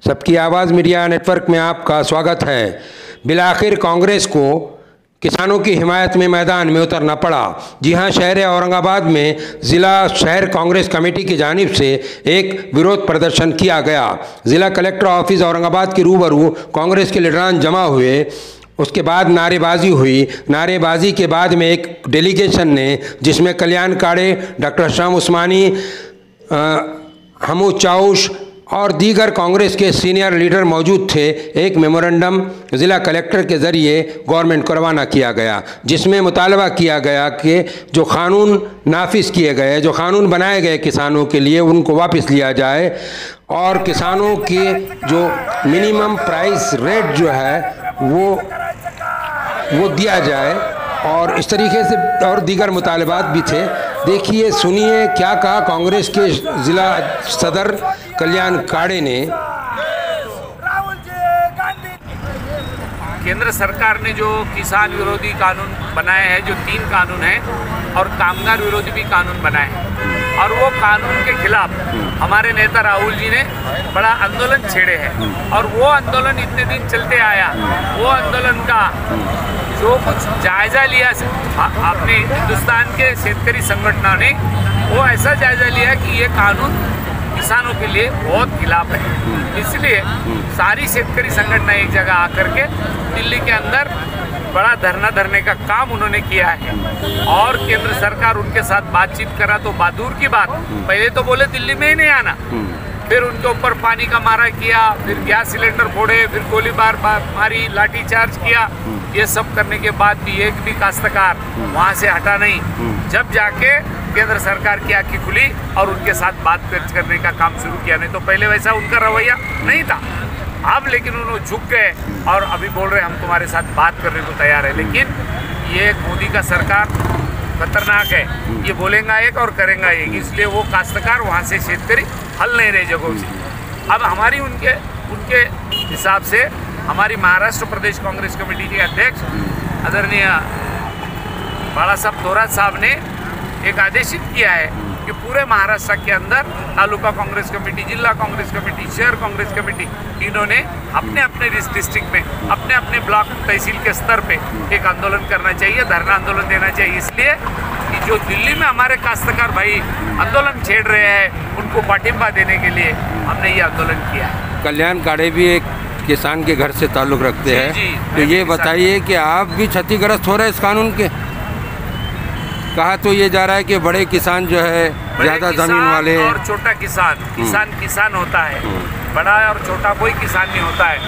सबकी आवाज़ media network में आपका स्वागत है। बिलाखिर कांग्रेस को किसानों की हिमायत में मैदान में उतरना पड़ा। जी हां, शहर औरंगाबाद में ज़िला शहर कांग्रेस कमेटी की जानिब से एक विरोध प्रदर्शन किया गया। ज़िला कलेक्टर ऑफिस औरंगाबाद के रूबरू कांग्रेस के लीडरान जमा हुए। उसके बाद नारेबाजी हुई। नारेबाजी के बाद में एक डेलीगेशन ने, जिसमें कल्याण काड़े, डॉक्टर शाम उस्मानी, हमू चाउश और दीगर कांग्रेस के सीनियर लीडर मौजूद थे, एक मेमोरेंडम ज़िला कलेक्टर के ज़रिए गवर्नमेंट को रवाना किया गया, जिसमें मुतालबा किया गया कि जो कानून नाफिज किए गए, जो कानून बनाए गए किसानों के लिए, उनको वापस लिया जाए और किसानों के जो मिनिमम प्राइस रेट जो है वो दिया जाए। और इस तरीके से और दीगर मुतालबात भी थे। देखिए, सुनिए क्या कहा कांग्रेस के ज़िला सदर कल्याण काड़े ने। केंद्र सरकार ने जो किसान विरोधी कानून बनाए हैं, जो 3 कानून हैं, और कामगार विरोधी भी कानून बनाए हैं, और वो कानून के खिलाफ हमारे नेता राहुल जी ने बड़ा आंदोलन छेड़े हैं। और वो आंदोलन इतने दिन चलते आया, वो आंदोलन का जो कुछ जायज़ा लिया आपने हिंदुस्तान के शेतकरी संगठनों ने, वो ऐसा जायज़ा लिया कि ये कानून किसानों के लिए बहुत खिलाफ है। इसलिए सारी शेतकरी संगठन एक जगह आकर के दिल्ली के अंदर बड़ा धरना धरने का काम उन्होंने किया है। और केंद्र सरकार उनके साथ बातचीत करा तो बात दूर की बात, पहले तो बोले दिल्ली में ही नहीं आना, फिर उनके ऊपर पानी का मारा किया, फिर गैस सिलेंडर फोड़े, फिर गोलीबार मारी, लाठीचार्ज किया। ये सब करने के बाद भी एक भी काश्तकार वहाँ से हटा नहीं। जब जाके केंद्र सरकार की आंखें खुली और उनके साथ बात करने का काम शुरू किया, नहीं तो पहले वैसा उनका रवैया नहीं था। अब लेकिन उन्होंने झुक गए और अभी बोल रहे हम तुम्हारे साथ बात करने को तैयार है। लेकिन ये मोदी का सरकार खतरनाक है, ये बोलेगा एक और करेगा एक, इसलिए वो काश्तकार वहाँ से शेतकरी हल नहीं रहे जगहों से। अब हमारी उनके हिसाब से हमारी महाराष्ट्र प्रदेश कांग्रेस कमेटी के अध्यक्ष आदरणीय बाला साहब थोरात साहब ने एक आदेशित किया है कि पूरे महाराष्ट्र के अंदर तालुका कांग्रेस कमेटी, जिला कांग्रेस कमेटी, शहर कांग्रेस कमेटी, इन्होंने अपने अपने डिस्ट्रिक्ट में, अपने अपने ब्लॉक तहसील के स्तर पे एक आंदोलन करना चाहिए, धरना आंदोलन देना चाहिए। इसलिए कि जो दिल्ली में हमारे काश्तकार भाई आंदोलन छेड़ रहे हैं, उनको पाठिंबा देने के लिए हमने ये आंदोलन किया है। कल्याण काड़े भी एक किसान के घर से ताल्लुक़ रखते हैं, तो ये बताइए कि आप भी क्षतिग्रस्त हो रहे हैं इस कानून के? कहा तो ये जा रहा है कि बड़े किसान जो है, ज़्यादा ज़मीन वाले और छोटा किसान होता है, बड़ा और छोटा कोई किसान नहीं होता है।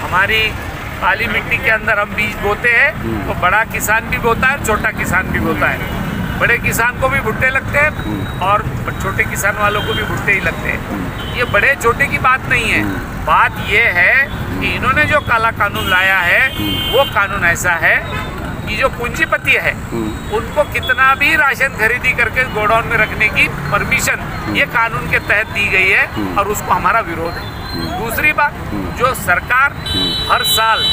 हमारी काली मिट्टी के अंदर हम बीज बोते हैं तो बड़ा किसान भी बोता है, छोटा किसान भी बोता है। बड़े किसान को भी भुट्टे लगते हैं और छोटे किसान वालों को भी भुट्टे ही लगते हैं। ये बड़े छोटे की बात नहीं है, बात ये है कि इन्होंने जो काला कानून लाया है, वो कानून ऐसा है कि जो पूंजीपति है उनको कितना भी राशन खरीदी करके गोडाउन में रखने की परमिशन ये कानून के तहत दी गई है, और उसको हमारा विरोध है। दूसरी बात, जो सरकार हर साल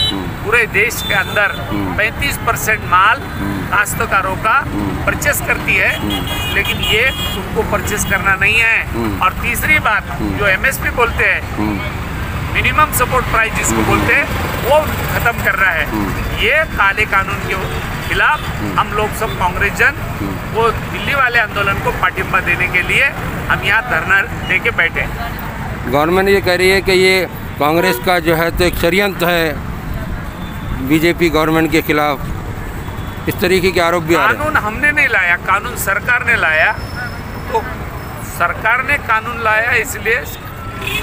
पूरे देश के अंदर 35% माल काश्तकारों का परचेस करती है, लेकिन ये उनको परचेस करना नहीं है। और तीसरी बात, जो MSP बोलते हैं, मिनिमम सपोर्ट प्राइस जिसको बोलते हैं, वो खत्म कर रहा है। ये काले कानून के खिलाफ हम लोग सब कांग्रेस जन वो दिल्ली वाले आंदोलन को पाठिंबा देने के लिए हम यहाँ धरना दे के बैठे हैं। गवर्नमेंट ये कह रही है कि ये कांग्रेस का जो है तो एक षड्यंत्र है बीजेपी गवर्नमेंट के खिलाफ, इस तरीके के आरोप भी आ रहे हैं। कानून हमने नहीं लाया, कानून सरकार ने लाया। तो सरकार ने कानून लाया, इसलिए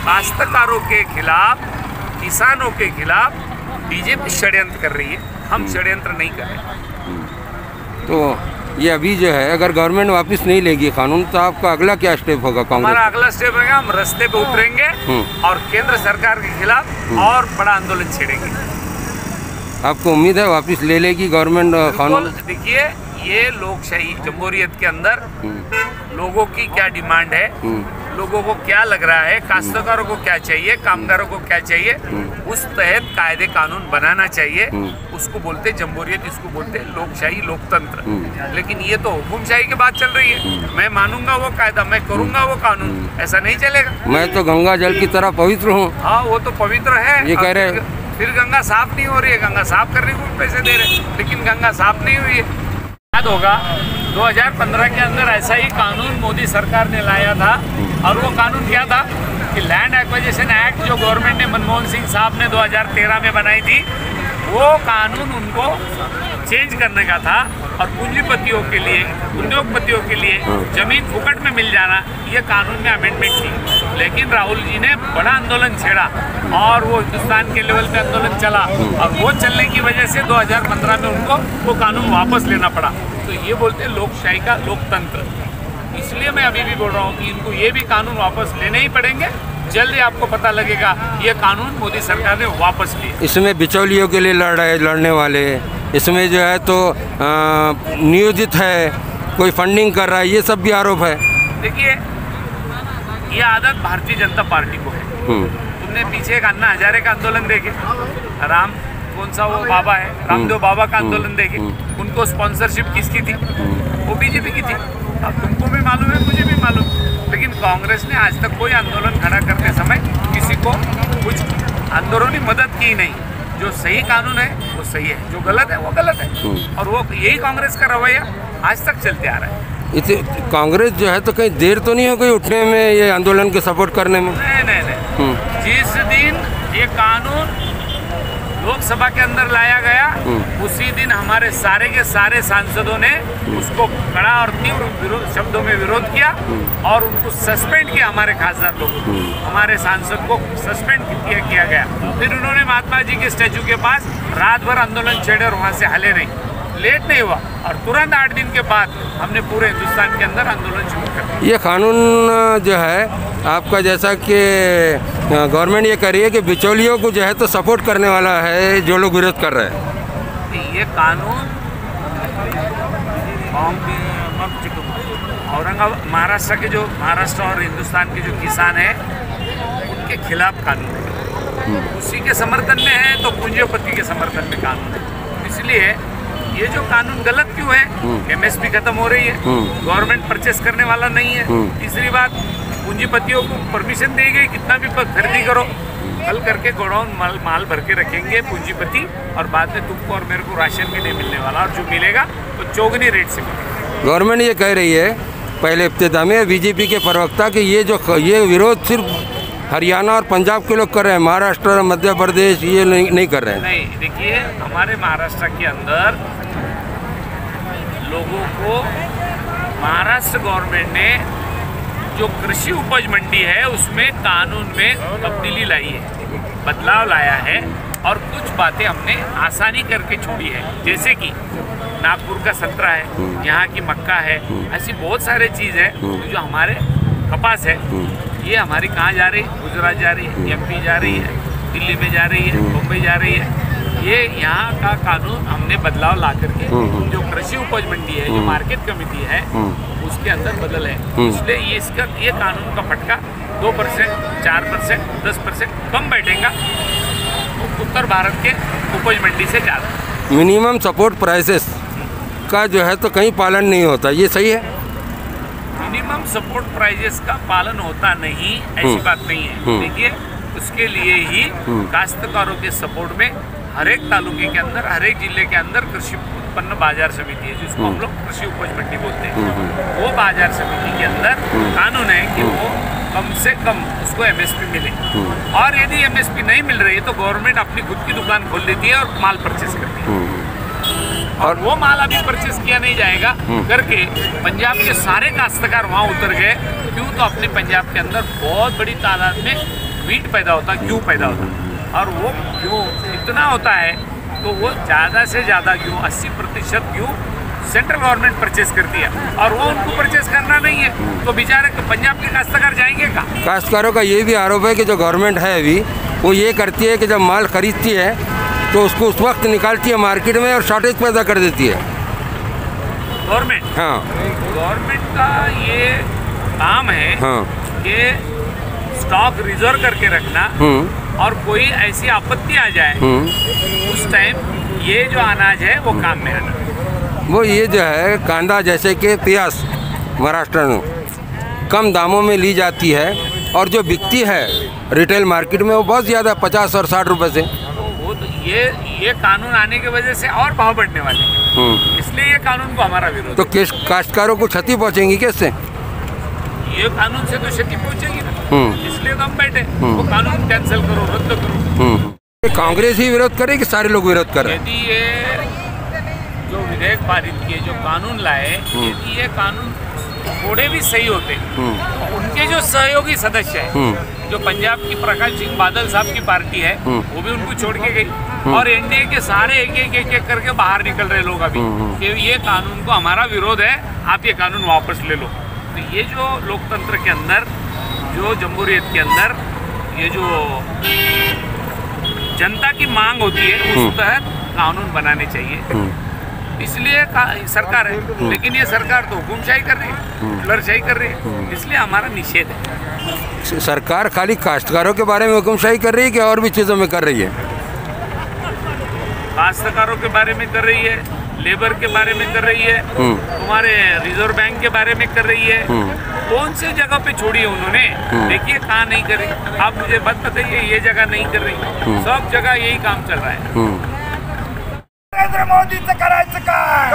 काश्तकारों के खिलाफ, किसानों के खिलाफ बीजेपी षड्यंत्र कर रही है। हम षड्यंत्र नहीं कर रहे। तो ये अभी जो है, अगर गवर्नमेंट वापस नहीं लेगी कानून, तो आपका अगला क्या स्टेप होगा? कांग्रेस हमारा अगला स्टेप होगा, हम रास्ते पे उतरेंगे और केंद्र सरकार के खिलाफ और बड़ा आंदोलन छेड़ेंगे। आपको उम्मीद है वापस ले लेगी गवर्नमेंट कानून? देखिए, ये लोकशाही जमहूरियत के अंदर लोगों की क्या डिमांड है, लोगों को क्या लग रहा है, काश्तकारों को क्या चाहिए, कामगारों को क्या चाहिए, उस तहत कायदे कानून बनाना चाहिए। उसको बोलते जमहूरियत, इसको बोलते लोकशाही, लोकतंत्र। लेकिन ये तो हुकुमशाही की बात चल रही है। मैं मानूंगा वो कायदा, मैं करूंगा वो कानून, ऐसा नहीं चलेगा। मैं तो गंगा जल की तरह पवित्र हूँ। हाँ, वो तो पवित्र है, ये कह रहे हैं। फिर गंगा साफ नहीं हो रही है। गंगा साफ करने को पैसे दे रहे, लेकिन गंगा साफ नहीं हुई है। याद होगा 2015 के अंदर ऐसा ही कानून मोदी सरकार ने लाया था, और वो कानून क्या था कि लैंड एक्विजिशन एक्ट जो गवर्नमेंट ने मनमोहन सिंह साहब ने 2013 में बनाई थी, वो कानून उनको चेंज करने का था, और पूंजीपतियों के लिए, उद्योगपतियों के लिए जमीन फुकट में मिल जाना, ये कानून में अमेंडमेंट थी। लेकिन राहुल जी ने बड़ा आंदोलन छेड़ा, और वो हिंदुस्तान के लेवल पे आंदोलन चला, और वो चलने की वजह से 2015 में उनको वो कानून वापस लेना पड़ा। तो ये बोलते हैं लोकशाही का लोकतंत्र। इसलिए मैं अभी भी बोल रहा हूँ कि इनको ये भी कानून वापस लेने ही पड़ेंगे। जल्दी आपको पता लगेगा ये कानून मोदी सरकार ने वापस लिए। इसमें बिचौलियों के लिए लड़ने वाले, इसमें जो है तो नियोजित है, कोई फंडिंग कर रहा है, ये सब भी आरोप है। देखिए, ये आदत भारतीय जनता पार्टी को है। तुमने पीछे एक अन्ना हजारे का आंदोलन देखे, राम कौन सा वो बाबा है, रामदेव बाबा का आंदोलन देखे, उनको स्पॉन्सरशिप किसकी थी? वो बीजेपी की थी। अब तुमको भी मालूम है, मुझे भी मालूम। लेकिन कांग्रेस ने आज तक कोई आंदोलन खड़ा करते समय किसी को कुछ अंदरूनी मदद की नहीं। जो सही कानून है वो सही है, जो गलत है वो गलत है, और वो यही कांग्रेस का रवैया आज तक चलते आ रहा है। कांग्रेस जो है तो कहीं देर तो नहीं हो गई उठने में, ये आंदोलन के सपोर्ट करने में? नहीं। जिस दिन ये कानून लोकसभा के अंदर लाया गया, उसी दिन हमारे सारे के सारे सांसदों ने उसको कड़ा और तीव्र शब्दों में विरोध किया, और उनको सस्पेंड किया। हमारे खासदार लोग, हमारे सांसद को सस्पेंड किया गया। फिर उन्होंने महात्मा जी के स्टैचू के पास रात भर आंदोलन छेड़े, और वहाँ से हिले नहीं, लेट नहीं हुआ, और तुरंत 8 दिन के बाद हमने पूरे हिंदुस्तान के अंदर आंदोलन शुरू कर दिया। ये कानून जो है आपका, जैसा कि गवर्नमेंट ये कह रही है कि बिचौलियों को जो है तो सपोर्ट करने वाला है, जो लोग विरोध कर रहे हैं। ये कानून औरंगाबाद, महाराष्ट्र के जो महाराष्ट्र और हिंदुस्तान के जो किसान हैं उनके खिलाफ कानून है। उसी के समर्थन में है तो पूंजीपति के समर्थन में कानून है। इसलिए ये जो कानून गलत क्यों है? एमएसपी खत्म हो रही है, गवर्नमेंट परचेस करने वाला नहीं है। तीसरी बात, पूंजीपतियों को परमिशन दी गई, कितना भी खरीदी करो, कल करके गोडाउन माल भर के रखेंगे पूंजीपति, और बाद में तुमको और मेरे को राशन भी नहीं मिलने वाला, और जो मिलेगा तो चौगुनी रेट से मिलेगा। गवर्नमेंट ये कह रही है पहले इब्तिदा में बीजेपी के प्रवक्ता कि ये विरोध सिर्फ हरियाणा और पंजाब के लोग कर रहे हैं, महाराष्ट्र और मध्य प्रदेश ये नहीं कर रहे हैं। नहीं, देखिए, हमारे महाराष्ट्र के अंदर लोगों को महाराष्ट्र गवर्नमेंट ने जो कृषि उपज मंडी है उसमें कानून में तब्दीली लाई है, बदलाव लाया है, और कुछ बातें हमने आसानी करके छोड़ी है। जैसे कि नागपुर का संतरा है, यहाँ की मक्का है, ऐसी बहुत सारे चीज़ है। जो हमारे कपास है, ये हमारी कहाँ जा रही है? गुजरात जा रही है, एमपी जा रही है, दिल्ली में जा रही है, मुंबई जा रही है। ये यहाँ का कानून हमने बदलाव ला करके जो कृषि उपज मंडी है, जो मार्केट कमेटी है, उसके अंदर बदल है। इसलिए ये कानून का फटका 2%, 4%, 10% कम बैठेगा उत्तर भारत के उपज मंडी से ज़्यादा। मिनिमम सपोर्ट प्राइसेस का जो है तो कहीं पालन नहीं होता, ये सही है? मिनिमम सपोर्ट प्राइजेस का पालन होता नहीं, ऐसी बात नहीं है। देखिए, उसके लिए ही काश्तकारों के सपोर्ट में हर एक तालुके के अंदर, हर एक जिले के अंदर कृषि उत्पन्न बाजार समिति है, जिसको हम लोग कृषि उपज मंडी बोलते हैं। वो बाजार समिति के अंदर कानून है कि वो कम से कम उसको एमएसपी मिले, और यदि एमएसपी नहीं मिल रही है तो गवर्नमेंट अपनी खुद की दुकान खोल देती है और माल परचेस करती है। और वो माल अभी परचेस किया नहीं जाएगा करके पंजाब के सारे काश्तकार वहाँ उतर गए। क्यों? तो अपने पंजाब के अंदर बहुत बड़ी तादाद में वीट पैदा होता, गेहूँ पैदा होता, और वो गेहूँ इतना होता है तो वो ज़्यादा से ज़्यादा गेहूँ 80% गेहूँ सेंट्रल गवर्नमेंट परचेस करती है, और वो उनको परचेस करना नहीं है तो बेचारे पंजाब के काश्तकार जाएंगे कहाँ? काश्तकारों का ये भी आरोप है कि जो गवर्नमेंट है अभी वो ये करती है कि जब माल खरीदती है तो उसको उस वक्त निकालती है मार्केट में और शॉर्टेज पैदा कर देती है गवर्नमेंट। हाँ, गवर्नमेंट का ये काम है कि स्टॉक रिजर्व करके रखना और कोई ऐसी आपत्ति आ जाए उस टाइम ये जो अनाज है वो काम में आना। वो ये जो है कांदा जैसे कि प्याज महाराष्ट्र में कम दामों में ली जाती है और जो बिकती है रिटेल मार्केट में वो बहुत ज़्यादा 50 और 60 रुपए से। वो तो ये कानून आने की वजह से और भाव बढ़ने वाले हैं, इसलिए ये कानून को हमारा विरोध। तो काश्तकारों को क्षति पहुंचेगी कैसे? ये कानून से तो क्षति पहुंचेगी ना, इसलिए तो हम बैठे। वो कानून कैंसिल करो, रद्द करो। कांग्रेस ही विरोध करे कि सारे लोग विरोध कर रहे हैं? यदि ये जो विधेयक पारित किए, जो कानून लाए, यदि ये कानून थोड़े भी सही होते तो उनके जो सहयोगी सदस्य हैं, जो पंजाब की प्रकाश सिंह बादल साहब की पार्टी है, वो भी उनको छोड़ के गई और एनडीए के सारे एक करके बाहर निकल रहे लोग अभी कि ये कानून को हमारा विरोध है, आप ये कानून वापस ले लो। तो ये जो लोकतंत्र के अंदर, जो जमहूरियत के अंदर ये जो जनता की मांग होती है उस तहत कानून बनाने चाहिए, इसलिए सरकार है। लेकिन ये सरकार तो हुकुमशाही कर रही है, हुलरशाही कर रही है, इसलिए हमारा निषेध है। सरकार खाली काश्तकारों के बारे में हुकुमशाही कर रही है कि और भी चीज़ों में कर रही है? काश्तकारों के बारे में कर रही है, लेबर के बारे में कर रही है, तुम्हारे रिजर्व बैंक के बारे में कर रही है। कौन से जगह पे छोड़ी है उन्होंने? देखिए कहाँ नहीं कर रही। आप मुझे बात बताइए, ये जगह नहीं कर रही, सब जगह यही काम चल रहा है। नरेंद्र मोदीचं करायचं काय?